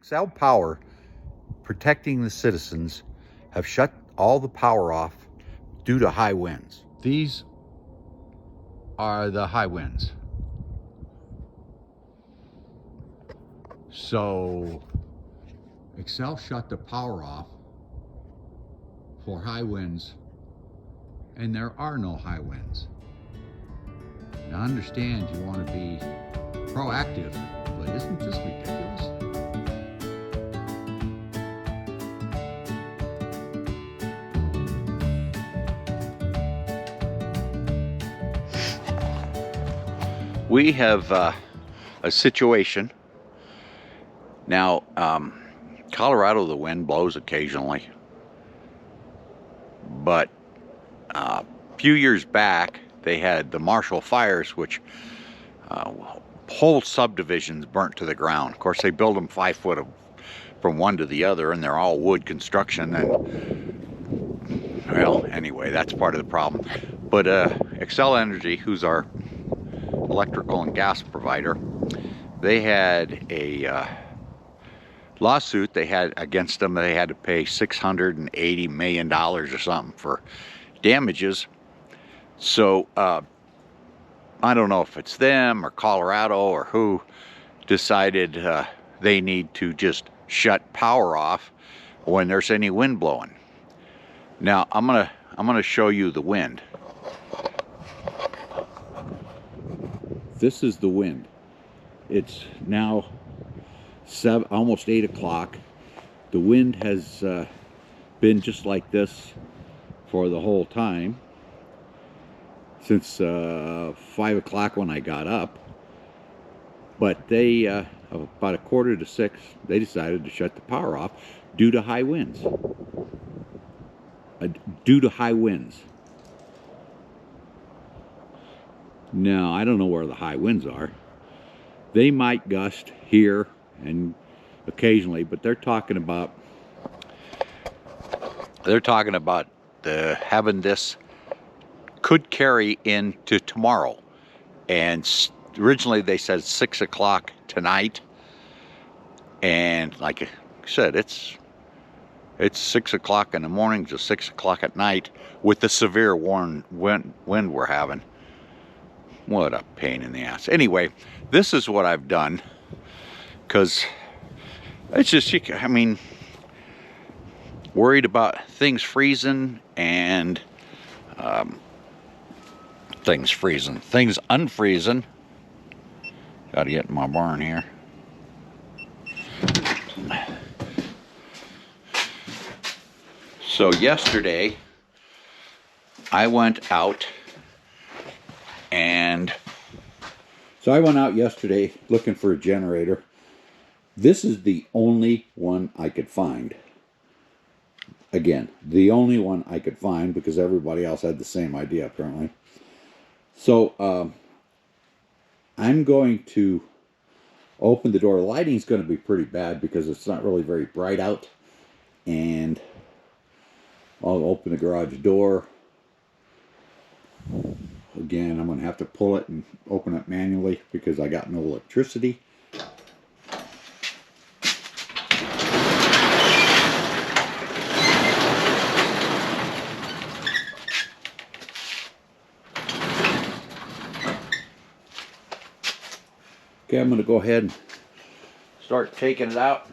Excel Power, protecting the citizens, have shut all the power off due to high winds. These are the high winds. So Excel shut the power off for high winds, and there are no high winds. Now, I understand you want to be proactive, but isn't this ridiculous? We have a situation now. Colorado, the wind blows occasionally, but a few years back they had the Marshall fires, which whole subdivisions burnt to the ground. Of course, they build them 5 foot from one to the other, and they're all wood construction. And well, anyway, that's part of the problem. But Xcel Energy, who's our electrical and gas provider, they had a lawsuit they had against them. They had to pay $680 million or something for damages. So I don't know if it's them or Colorado or who decided they need to just shut power off when there's any wind blowing. Now I'm gonna show you the wind. This is the wind. It's now almost 8 o'clock. The wind has been just like this for the whole time since 5 o'clock when I got up. But they about 5:45, they decided to shut the power off due to high winds. Now, I don't know where the high winds are. They might gust here and occasionally, but they're talking about having this could carry into tomorrow. And originally they said 6 o'clock tonight, and like I said, it's 6 o'clock in the morning to 6 o'clock at night with the severe wind we're having. What a pain in the ass. Anyway, this is what I've done, because it's just, I mean, worried about things freezing and things unfreezing. Gotta get in my barn here. So yesterday I went out yesterday looking for a generator. This is the only one I could find. Again, the only one I could find, because everybody else had the same idea apparently. So I'm going to open the door. Lighting's going to be pretty bad because it's not really very bright out. And I'll open the garage door. Again, I'm going to have to pull it and open it manually because I got no electricity. Okay, I'm going to go ahead and start taking it out,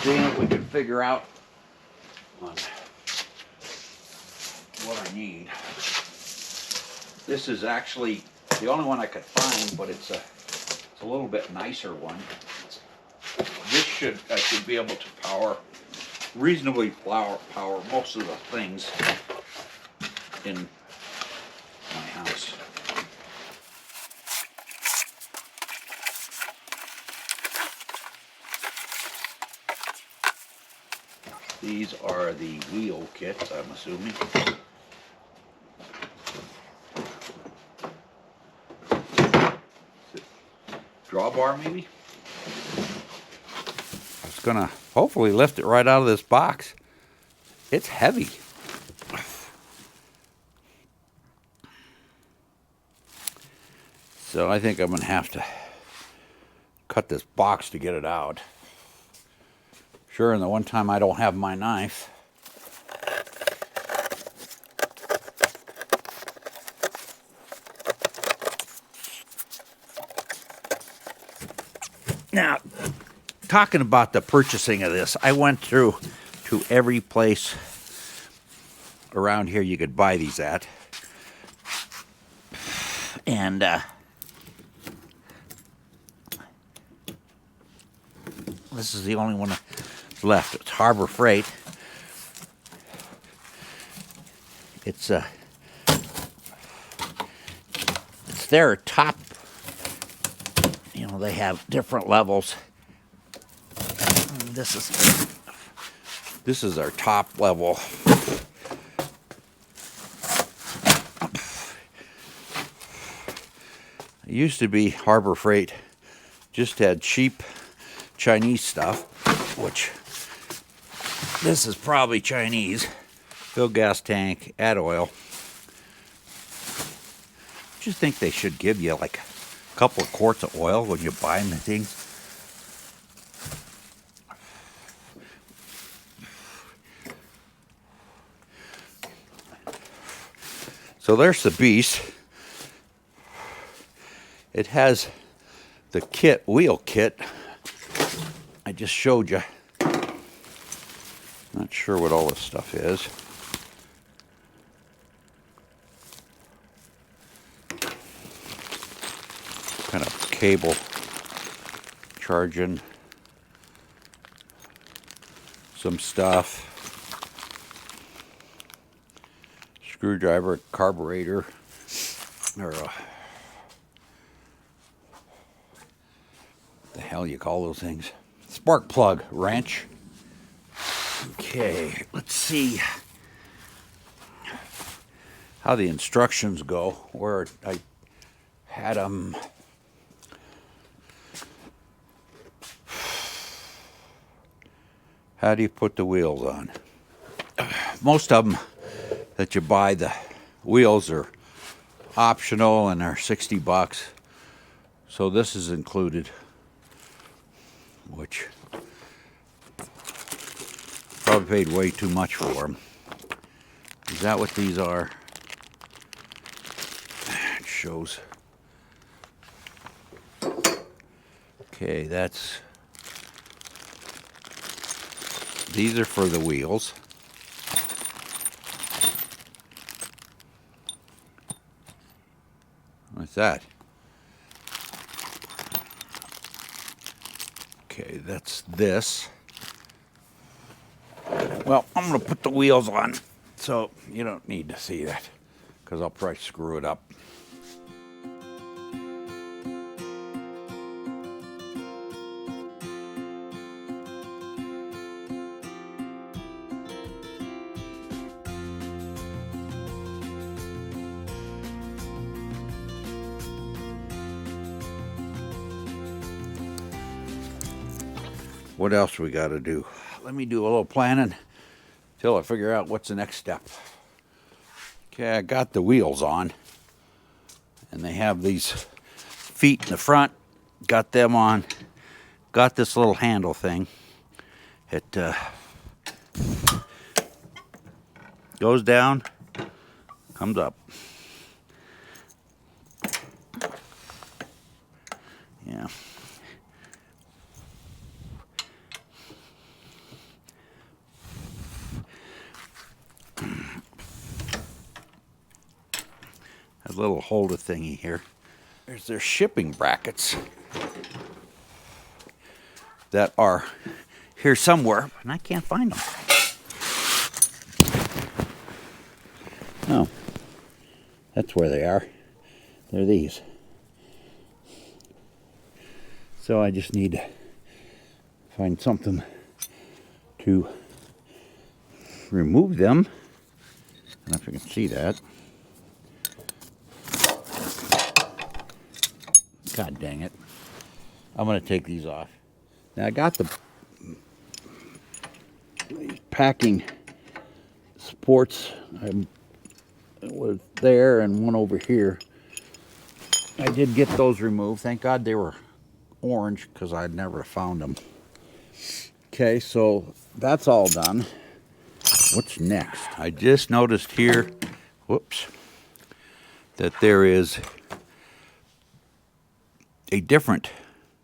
seeing if we can figure out what I need. This is actually the only one I could find, but it's a little bit nicer one. This I should be able to reasonably power most of the things in my house. These are the wheel kits, I'm assuming. Drawbar, maybe? I was gonna hopefully lift it right out of this box. It's heavy. So I think I'm gonna have to cut this box to get it out. Sure, and the one time I don't have my knife. Now, talking about the purchasing of this, I went through to every place around here you could buy these at. And this is the only one that's left. It's Harbor Freight. It's their top. You know, they have different levels. This is our top level. It used to be Harbor Freight just had cheap Chinese stuff, which this is probably Chinese. Fill gas tank, add oil. Just think they should give you like a couple of quarts of oil when you buy them and things. So there's the beast. It has the kit, wheel kit. I just showed you. Not sure what all this stuff is. Kind of cable charging some stuff. Screwdriver, carburetor, or the hell you call those things? Spark plug wrench. Okay, let's see how the instructions go. Where I had them. How do you put the wheels on? Most of them that you buy, the wheels are optional and they're $60. So this is included, which probably paid way too much for them. Is that what these are? It shows. Okay, these are for the wheels. What's that? Okay, that's this. Well, I'm going to put the wheels on, so you don't need to see that, because I'll probably screw it up. What else we got to do? Let me do a little planning till I figure out what's the next step. Okay, I got the wheels on, and they have these feet in the front. Got them on. Got this little handle thing. It goes down, comes up. Yeah. A little holder thingy here. There's their shipping brackets that are here somewhere, and I can't find them. Oh, that's where they are. They're these. So I just need to find something to remove them. I don't know if you can see that. God dang it. I'm going to take these off. Now I got the packing supports. I was there and one over here. I did get those removed. Thank God they were orange, because I'd never found them. Okay, so that's all done. What's next? I just noticed here, whoops, that there is a different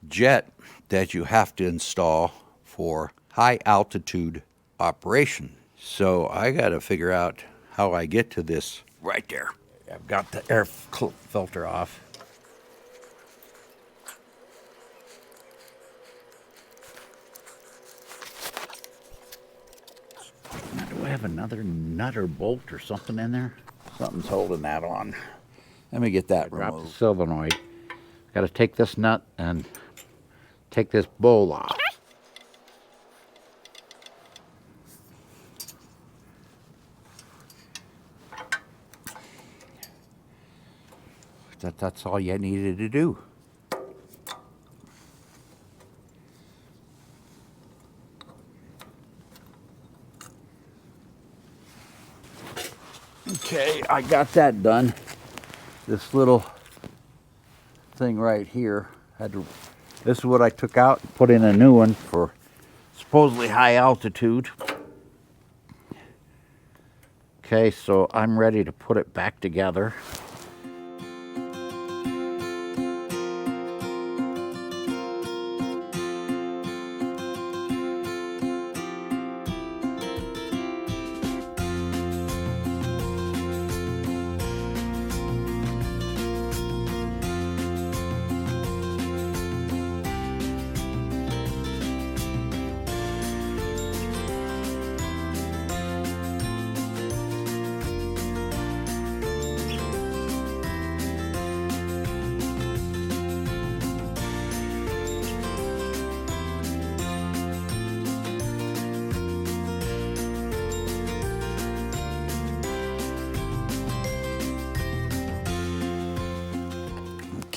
jet that you have to install for high altitude operation. So I got to figure out how I get to this right there. I've got the air filter off. Now, do I have another nut or bolt or something in there? Something's holding that on. Let me get that removed. Drop the solenoid. Got to take this nut and take this bowl off. That's all you needed to do. Okay, I got that done. This little thing right here this is what I took out and put in a new one for supposedly high altitude. Okay, so I'm ready to put it back together.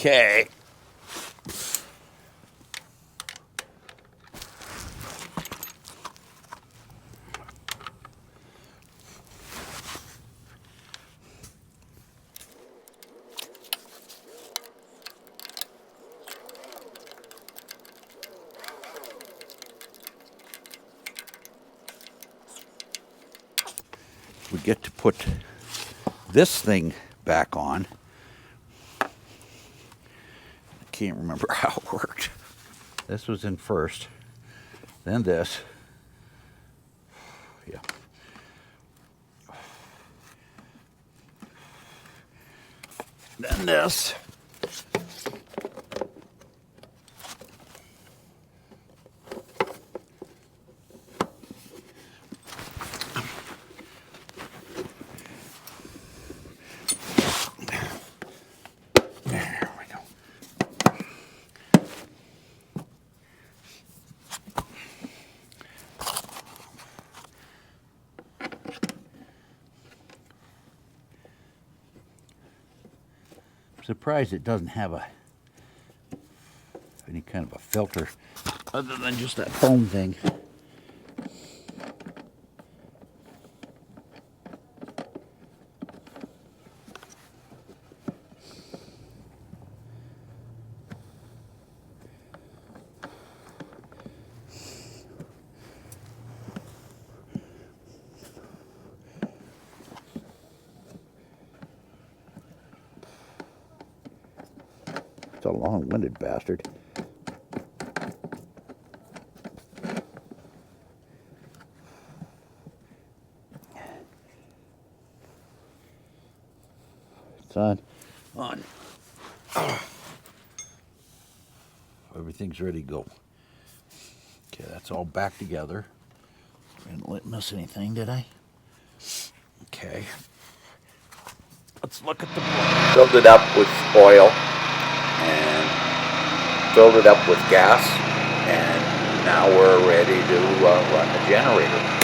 Okay. We get to put this thing back on. Can't remember how it worked. This was in first, then this. Yeah. Then this. Surprised it doesn't have any kind of a filter other than just that foam thing. It's a long-winded bastard. It's on. Everything's ready to go. Okay, that's all back together. Didn't miss anything, did I? Okay. Let's look at the board. Filled it up with oil and filled it up with gas, and now we're ready to run the generator.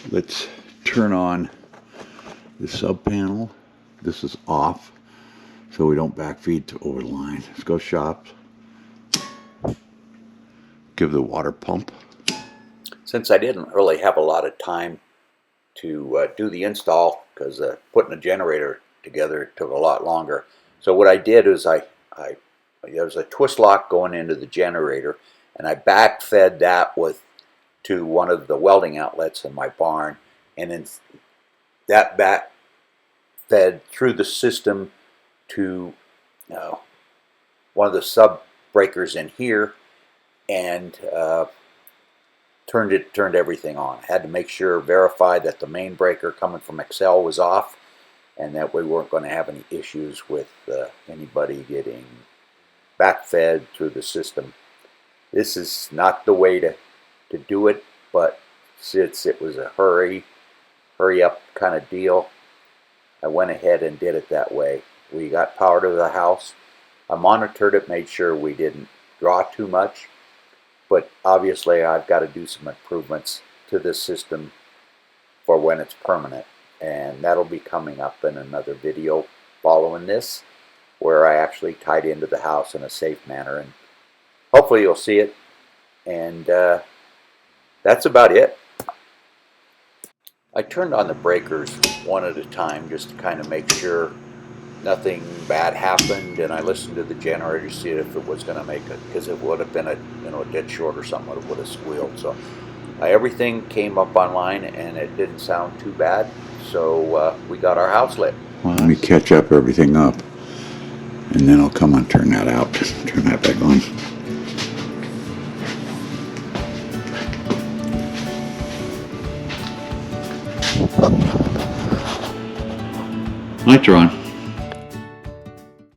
Let's turn on the sub panel. This is off, so we don't backfeed to over the line. Let's go shops. give the water pump? Since I didn't really have a lot of time to do the install, because putting a generator together took a lot longer. So what I did is there was a twist lock going into the generator, and I backfed that to one of the welding outlets in my barn, and then that back fed through the system to one of the sub breakers in here, and turned everything on. I had to make sure, verify that the main breaker coming from Excel was off, and that we weren't going to have any issues with anybody getting backfed through the system. This is not the way to do it, but since it was a hurry up kind of deal, I went ahead and did it that way. We got power to the house. I monitored it, made sure we didn't draw too much, but obviously I've got to do some improvements to this system for when it's permanent, and that'll be coming up in another video following this, where I actually tied into the house in a safe manner, and hopefully you'll see it. And that's about it. I turned on the breakers one at a time just to kind of make sure nothing bad happened, and I listened to the generator to see if it was going to make it, because it would have been a dead short or something, it would have squealed. So everything came up online, and it didn't sound too bad. So we got our house lit. Well, let me catch everything up, and then I'll come and turn that out. Turn that back on. Lights are on.